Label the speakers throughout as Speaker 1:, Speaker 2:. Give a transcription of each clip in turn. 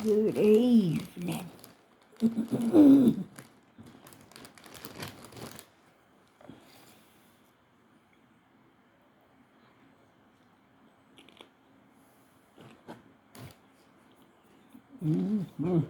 Speaker 1: Good evening. Mm-hmm.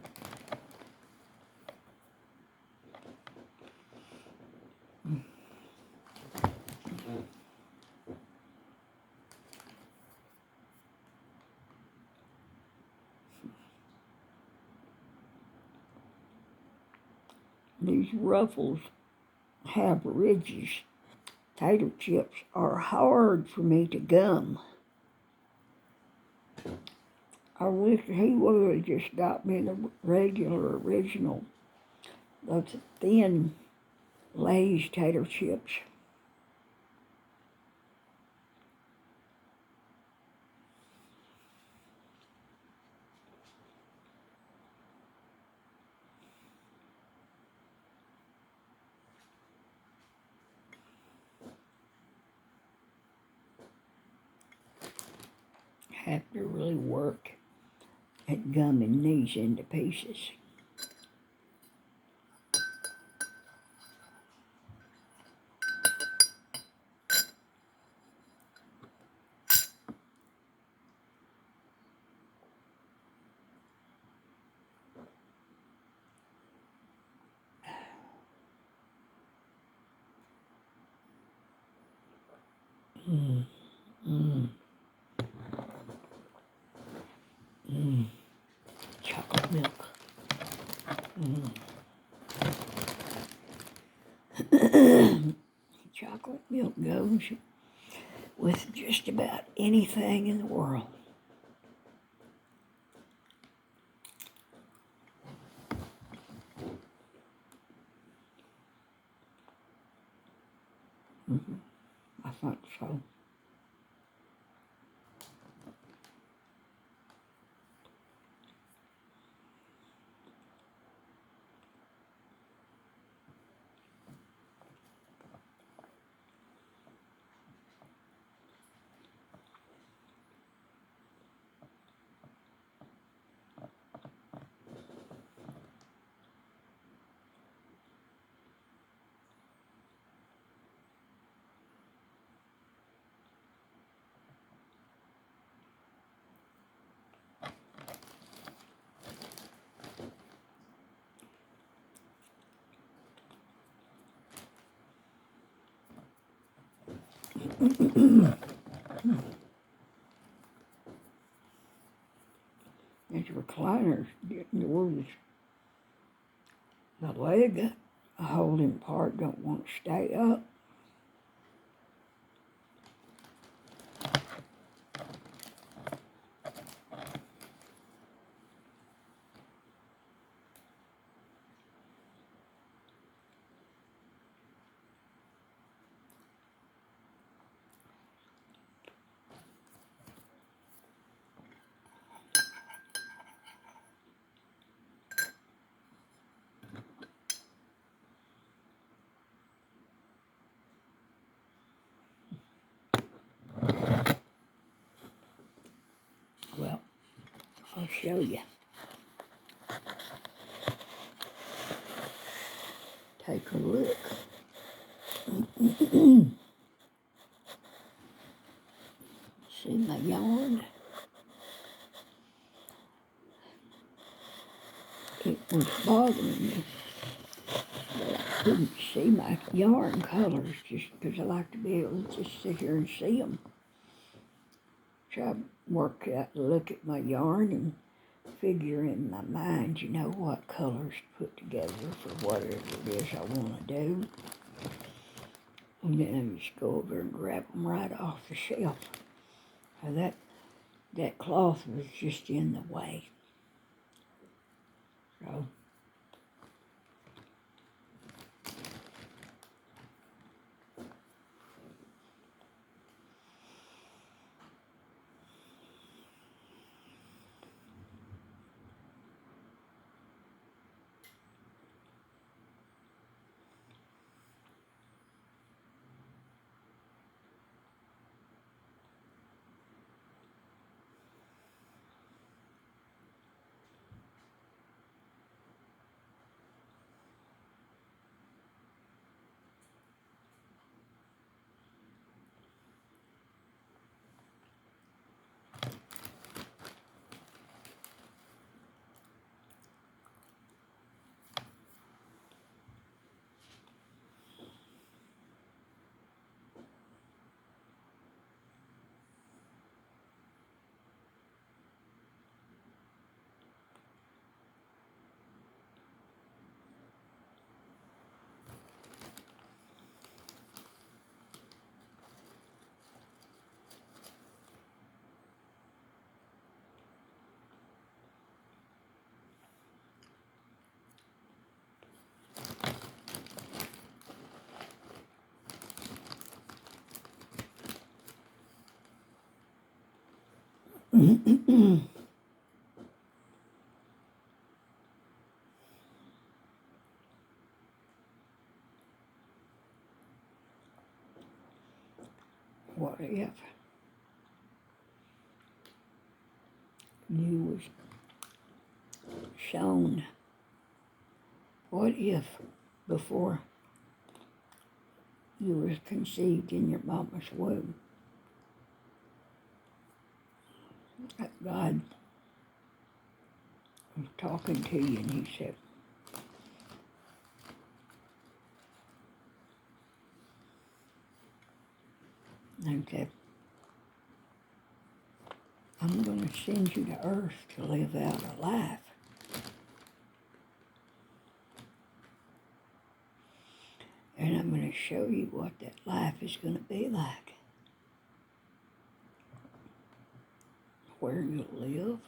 Speaker 1: These ruffles have ridges. Potato chips are hard for me to gum. I wish he would have just got me the regular original, those thin Lay's tater chips. Have to really work at gumming these into pieces. Mm, mm, mm. Chocolate milk. Chocolate milk goes with just about anything in the world. Mm-hmm. I thought so. These recliners getting towards the leg holding part don't want to stay up. Well, I'll show you. Take a look. See my yarn? It was bothering me that I couldn't see my yarn colors just because I like to be able to just sit here and see them. So I work out, look at my yarn and figure in my mind, what colors to put together for whatever it is I want to do. And then I just go over and grab them right off the shelf. Now that cloth was just in the way. So What if you was shown, what if before you was conceived in your mama's womb, that God was talking to you and he said, okay, I'm going to send you to earth to live out a life. And I'm going to show you what that life is going to be like. Where you'll live,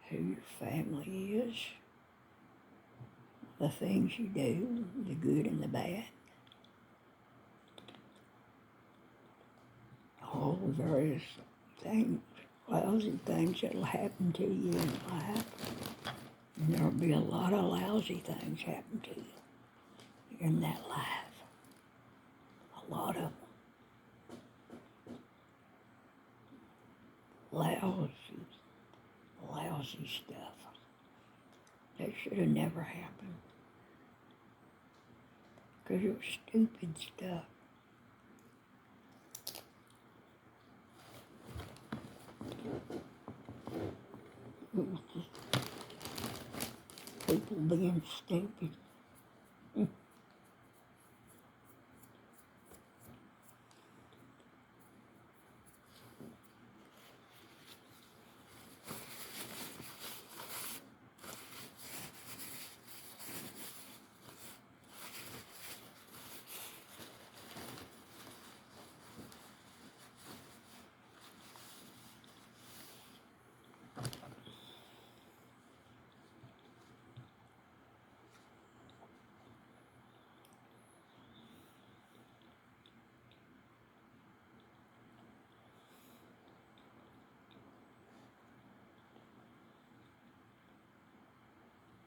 Speaker 1: who your family is, the things you do, the good and the bad, all the various things, lousy things that'll happen to you in life. And there'll be a lot of lousy things happen to you in that life. A lot of them. Lousy stuff. That should have never happened. Because it was stupid stuff. It was just people being stupid.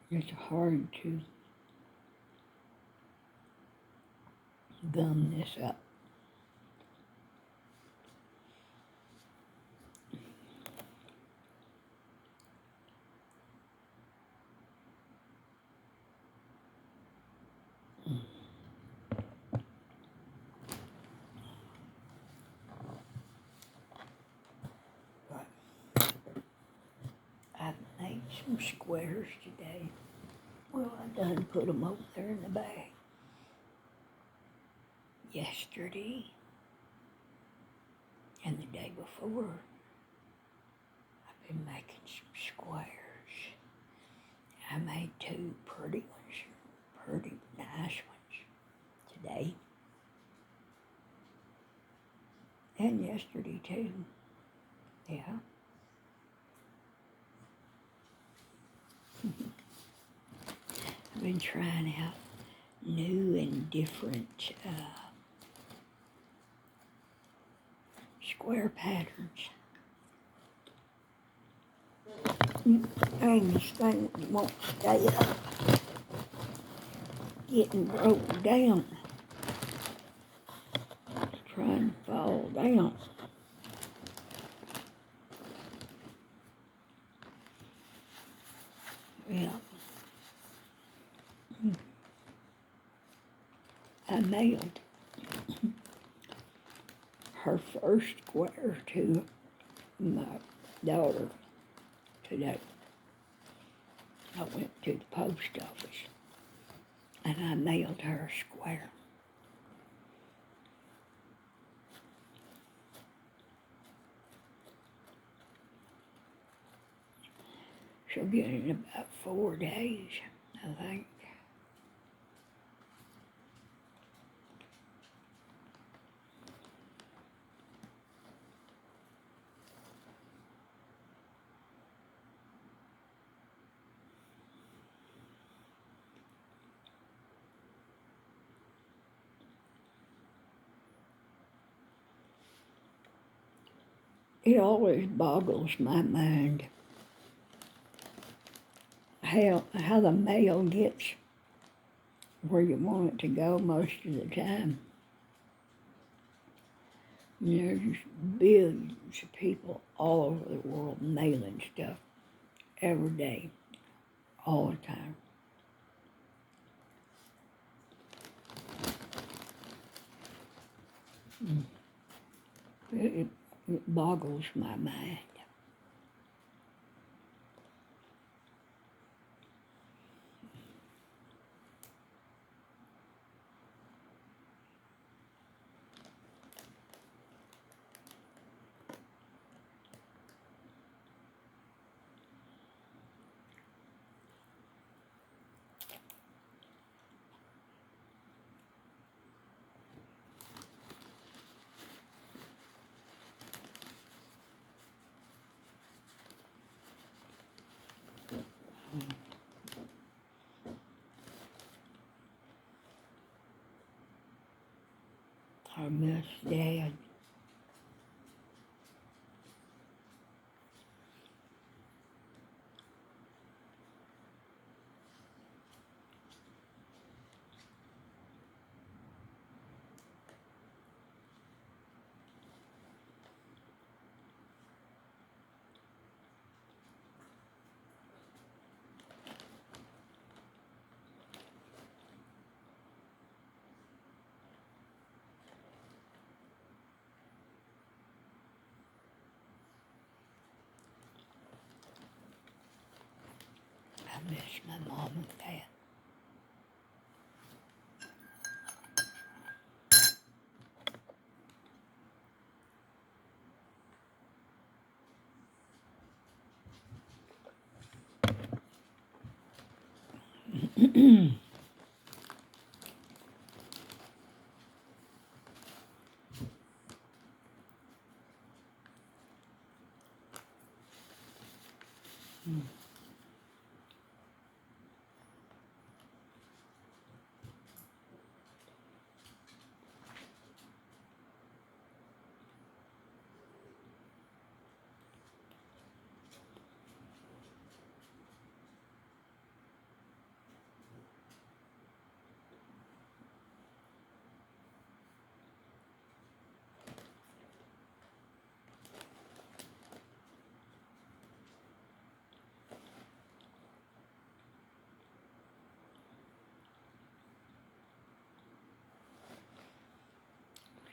Speaker 1: It's hard to gum this up. But I've made some squares today. Well, I done put them over there in the bag. Yesterday and the day before, I've been making some squares. I made two pretty ones, pretty nice ones today. And yesterday too. Yeah. I've been trying out new and different square patterns. Dang, this thing won't stay up. Getting broke down. Trying to fall down. Yeah. I mailed her first square to my daughter today. I went to the post office and I mailed her a square. She'll get it in about 4 days, I think. It always boggles my mind how the mail gets where you want it to go most of the time. There's billions of people all over the world mailing stuff every day, all the time. It boggles my mind. I miss Dad. I miss my mom and dad.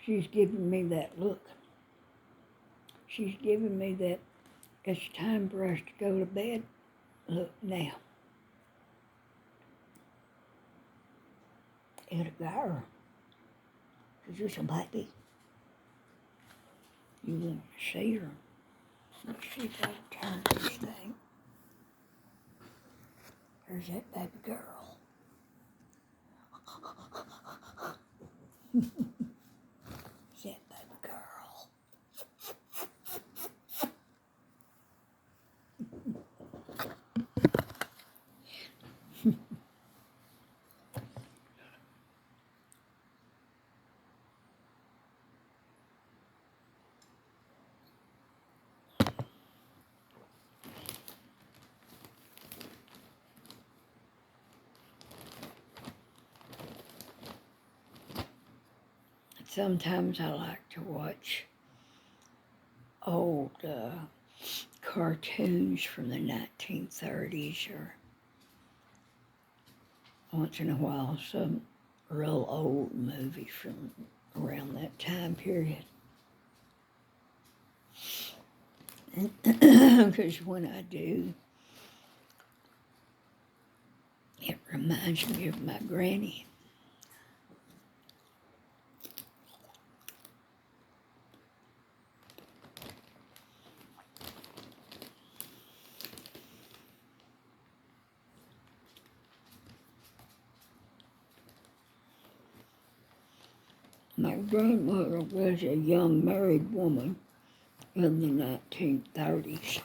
Speaker 1: She's giving me that look. She's giving me that it's time for us to go to bed look now. It'll go her. Is this a baby? You want to see her? Let's see if I can turn this thing. There's that baby girl. That baby girl. Sometimes I like to watch old cartoons from the 1930s, or once in a while some real old movie from around that time period. Because when I do, it reminds me of my granny. My grandmother was a young married woman in the 1930s.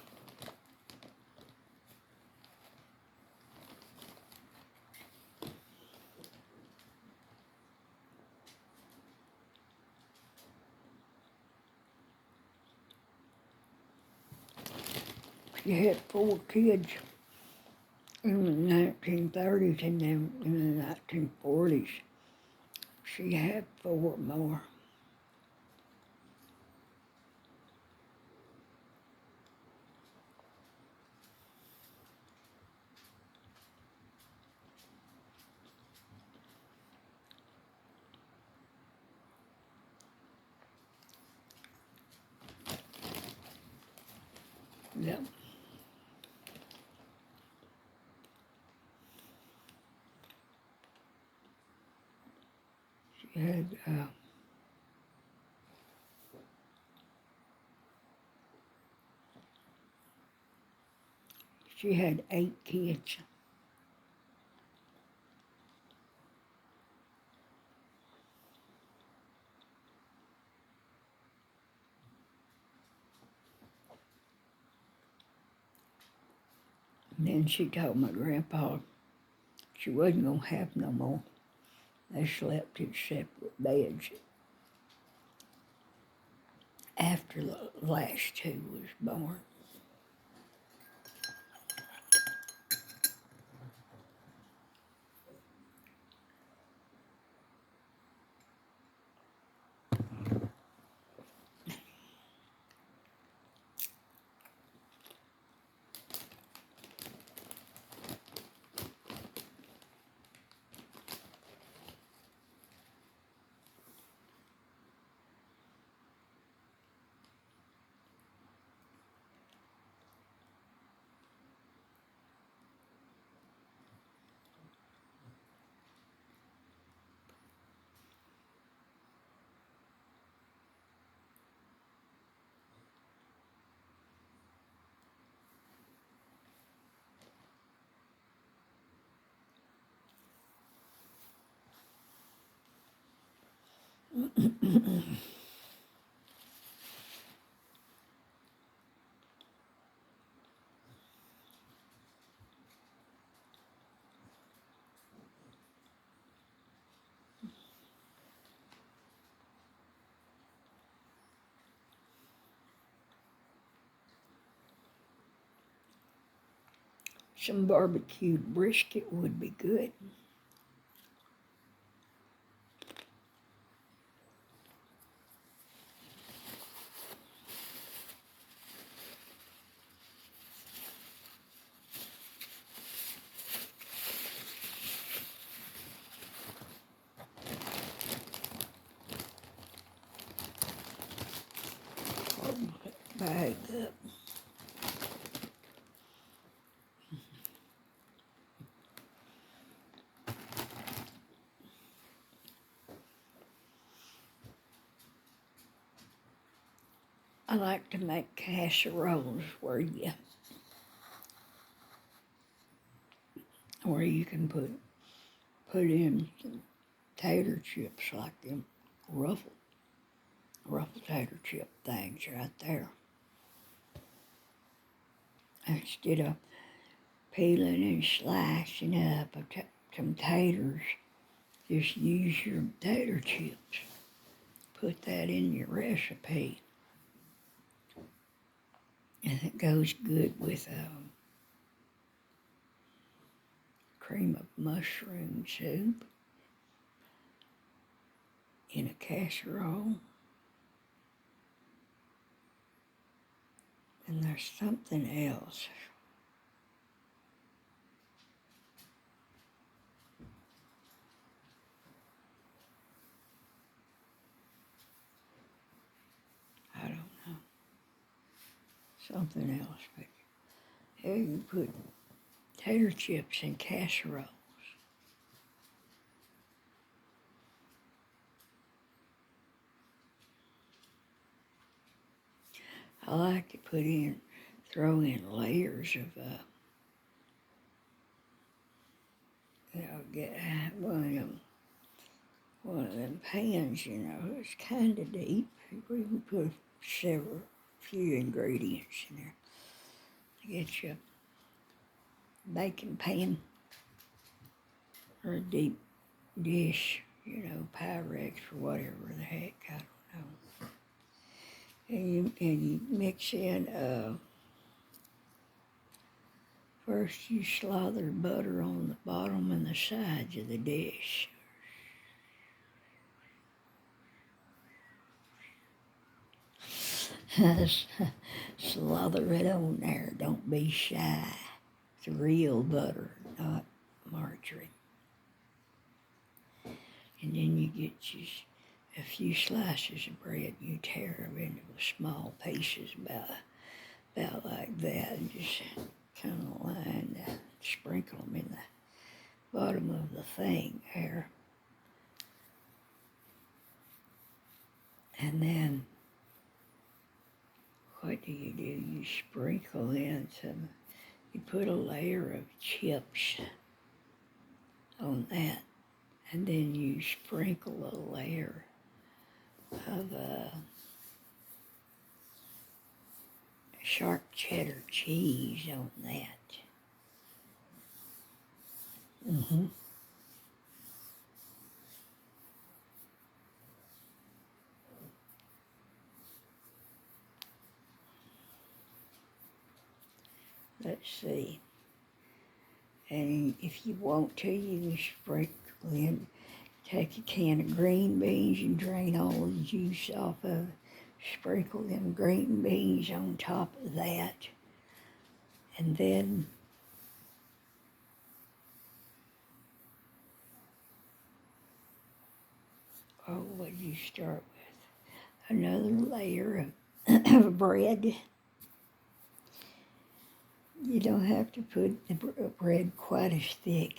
Speaker 1: She had 4 kids in the 1930s, and then in the 1940s, she had 4 more. Yep. She had she had 8 kids. And then she told my grandpa she wasn't going to have no more. They slept in separate beds after the last 2 was born. Some barbecued brisket would be good. Bag up. I like to make casseroles where you can put in some tater chips like them ruffle tater chip things right there. Instead of peeling and slicing up some taters, just use your tater chips. Put that in your recipe. And it goes good with cream of mushroom soup in a casserole. And there's something else. I don't know. Something else, but here you put tater chips in casseroles. I like to throw in layers of, get one of them pans, it's kind of deep. We can put few ingredients in there. Get you a baking pan or a deep dish, Pyrex or whatever the heck, I don't know. And you mix in First you slather butter on the bottom and the sides of the dish. Slather it on there, don't be shy. It's real butter, not margarine. And then you get a few slices of bread, and you tear them into small pieces about like that, and just kind of line, sprinkle them in the bottom of the thing there. And then what do? You sprinkle in you put a layer of chips on that, and then you sprinkle a layer of sharp cheddar cheese on that. Mm-hmm. Let's see. And if you want to, you can sprinkle in, take a can of green beans and drain all the juice off of it. Sprinkle them green beans on top of that. And then what do you start with? Another layer of bread. You don't have to put the bread quite as thick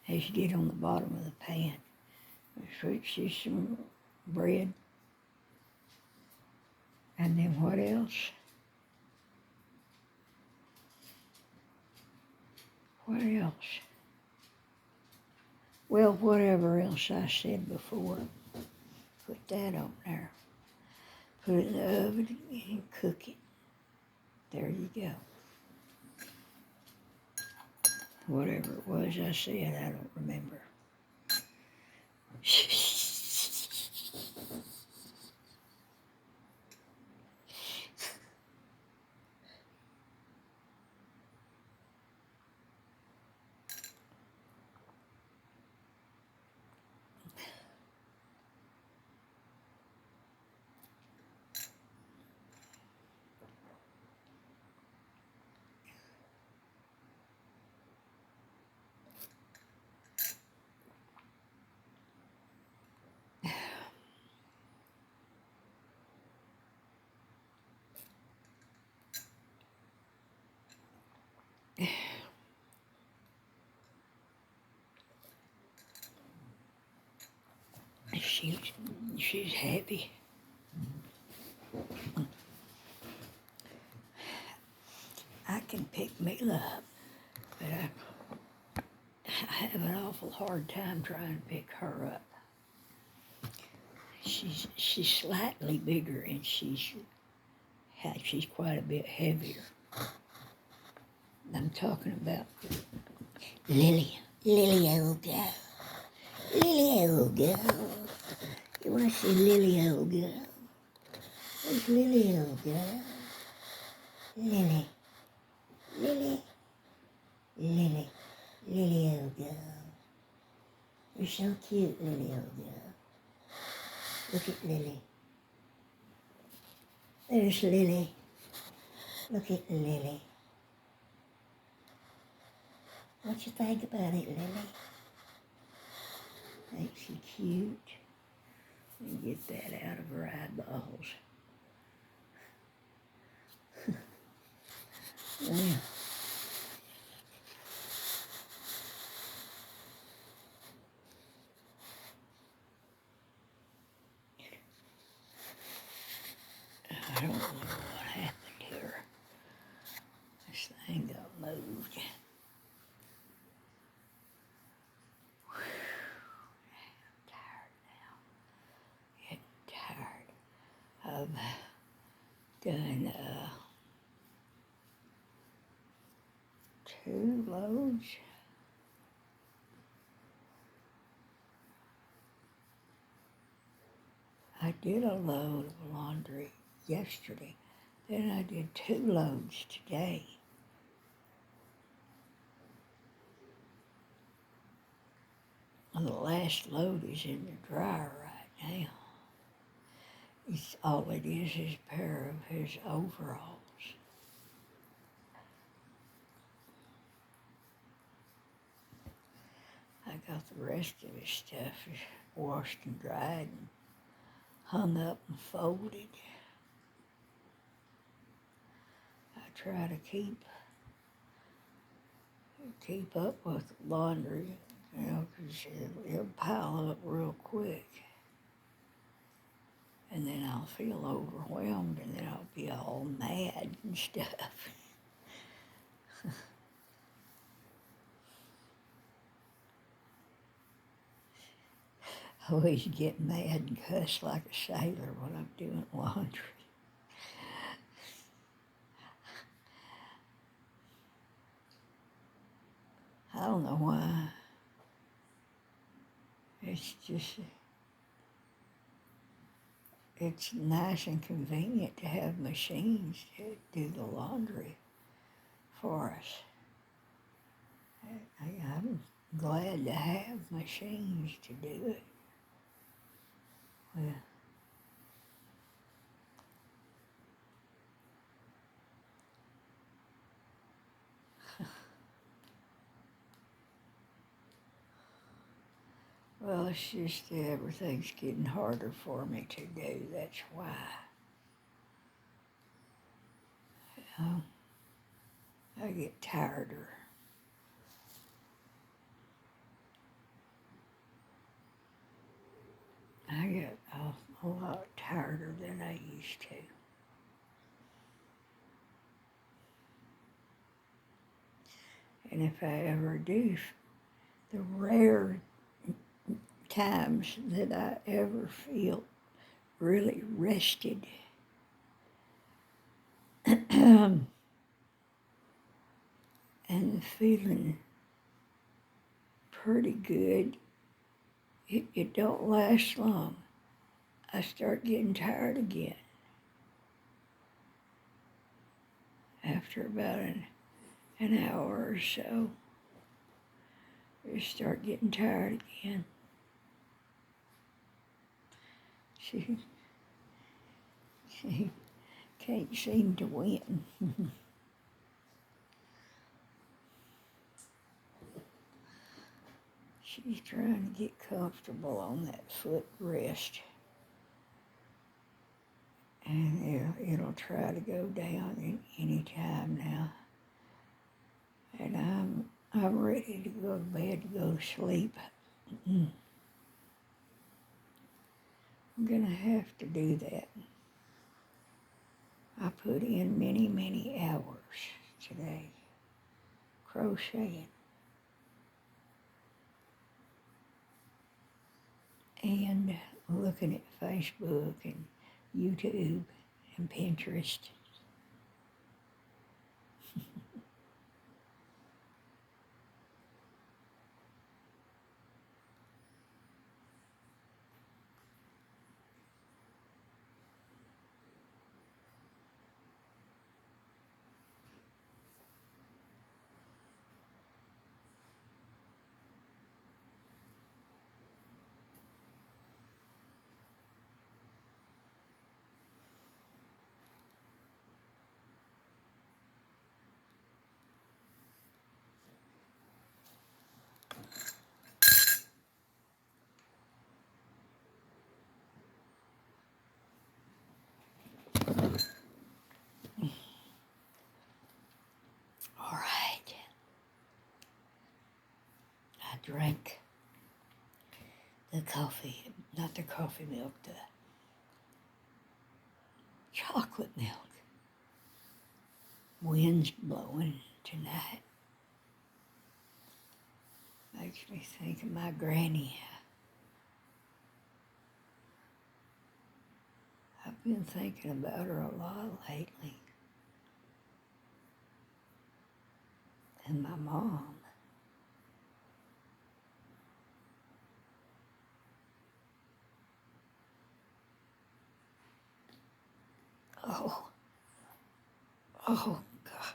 Speaker 1: as you did on the bottom of the pan. Switch you some bread. And then what else? What else? Well, whatever else I said before, put that on there. Put it in the oven and cook it. There you go. Whatever it was I said, I don't remember. She's heavy. I can pick Mila up, but I have an awful hard time trying to pick her up. She's slightly bigger and she's quite a bit heavier. I'm talking about Lily, old girl. Lily, old girl. You want to see Lily, old girl? Where's Lily, old girl? Lily, old girl. You're so cute, Lily, old girl. Look at Lily. There's Lily. Look at Lily. What you think about it, Lily? Ain't she cute? Let me get that out of her eyeballs. Yeah. I don't know what happened here. This thing got moved. I'm tired now. Getting tired. I've done 2 loads. I did a load of laundry yesterday. Then I did 2 loads today. last load is in the dryer right now. It's all it is a pair of his overalls. I got the rest of his stuff washed and dried and hung up and folded. I try to keep up with laundry, you know, 'cause it'll pile up real quick. And then I'll feel overwhelmed, and then I'll be all mad and stuff. I always get mad and cuss like a sailor when I'm doing laundry. I don't know why. It's just, it's nice and convenient to have machines to do the laundry for us. I'm glad to have machines to do it. Well, it's just that everything's getting harder for me to do. That's why. I get tireder. I get a lot tireder than I used to. And if I ever do, the rare times that I ever feel really rested and feeling pretty good, it don't last long. I start getting tired again. After about an hour or so, I start getting tired again. She can't seem to win. She's trying to get comfortable on that footrest. And it'll try to go down any time now. And I'm ready to go to bed to go to sleep. I'm gonna have to do that. I put in many, many hours today crocheting and looking at Facebook and YouTube and Pinterest. All right. I drank the coffee, not the coffee milk, the chocolate milk. Wind's blowing tonight. Makes me think of my granny. I've been thinking about her a lot lately. And my mom. Oh, God.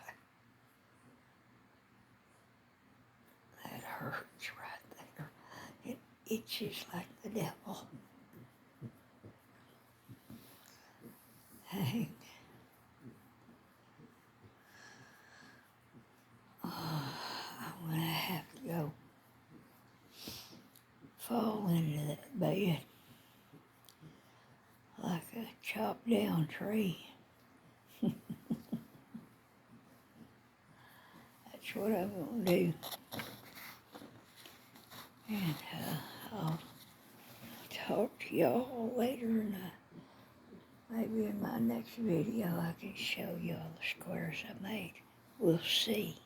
Speaker 1: That hurts right there. itches like the devil. Dang. Oh, I'm gonna have to go fall into that bed like a chopped down tree. That's what I'm gonna do. And I'll talk to y'all later, and maybe in my next video I can show y'all the squares I made. We'll see.